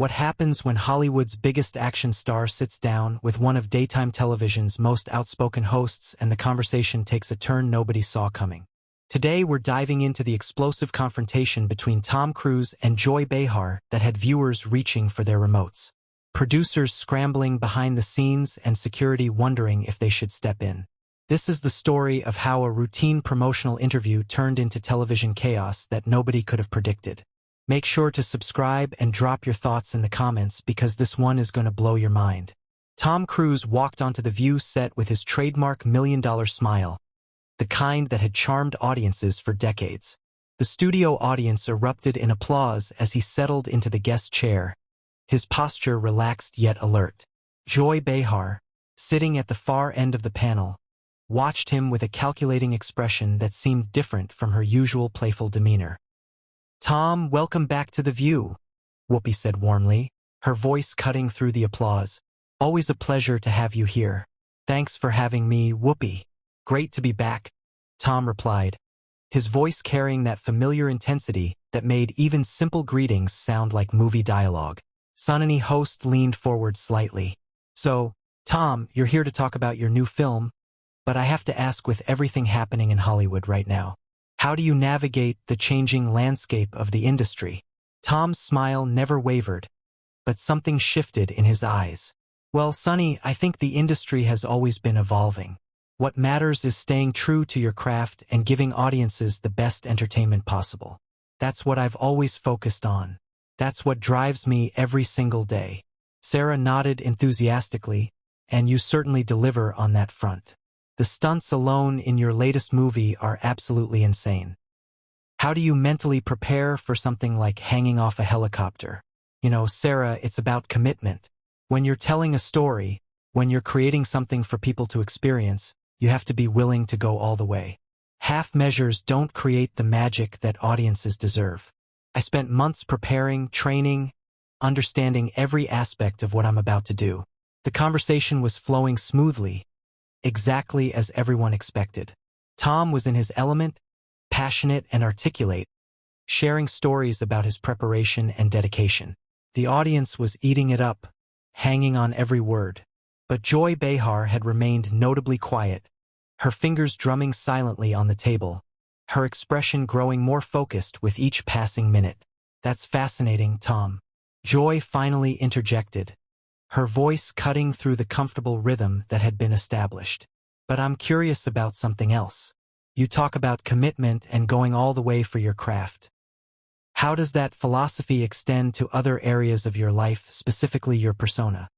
What happens when Hollywood's biggest action star sits down with one of daytime television's most outspoken hosts and the conversation takes a turn nobody saw coming. Today we're diving into the explosive confrontation between Tom Cruise and Joy Behar that had viewers reaching for their remotes, producers scrambling behind the scenes and security wondering if they should step in. This is the story of how a routine promotional interview turned into television chaos that nobody could have predicted. Make sure to subscribe and drop your thoughts in the comments because this one is going to blow your mind. Tom Cruise walked onto the View set with his trademark million-dollar smile, the kind that had charmed audiences for decades. The studio audience erupted in applause as he settled into the guest chair, his posture relaxed yet alert. Joy Behar, sitting at the far end of the panel, watched him with a calculating expression that seemed different from her usual playful demeanor. "Tom, welcome back to The View," Whoopi said warmly, her voice cutting through the applause. "Always a pleasure to have you here." "Thanks for having me, Whoopi. Great to be back," Tom replied, his voice carrying that familiar intensity that made even simple greetings sound like movie dialogue. Sonny host leaned forward slightly. "So, Tom, you're here to talk about your new film, but I have to ask, with everything happening in Hollywood right now, how do you navigate the changing landscape of the industry?" Tom's smile never wavered, but something shifted in his eyes. "Well, Sonny, I think the industry has always been evolving. What matters is staying true to your craft and giving audiences the best entertainment possible. That's what I've always focused on. That's what drives me every single day." Sarah nodded enthusiastically, "And you certainly deliver on that front. The stunts alone in your latest movie are absolutely insane. How do you mentally prepare for something like hanging off a helicopter?" "You know, Sarah, it's about commitment. When you're telling a story, when you're creating something for people to experience, you have to be willing to go all the way. Half measures don't create the magic that audiences deserve. I spent months preparing, training, understanding every aspect of what I'm about to do." The conversation was flowing smoothly, exactly as everyone expected. Tom was in his element, passionate and articulate, sharing stories about his preparation and dedication. The audience was eating it up, hanging on every word. But Joy Behar had remained notably quiet, her fingers drumming silently on the table, her expression growing more focused with each passing minute. "That's fascinating, Tom," Joy finally interjected, her voice cutting through the comfortable rhythm that had been established. "But I'm curious about something else. You talk about commitment and going all the way for your craft. How does that philosophy extend to other areas of your life, specifically your persona?"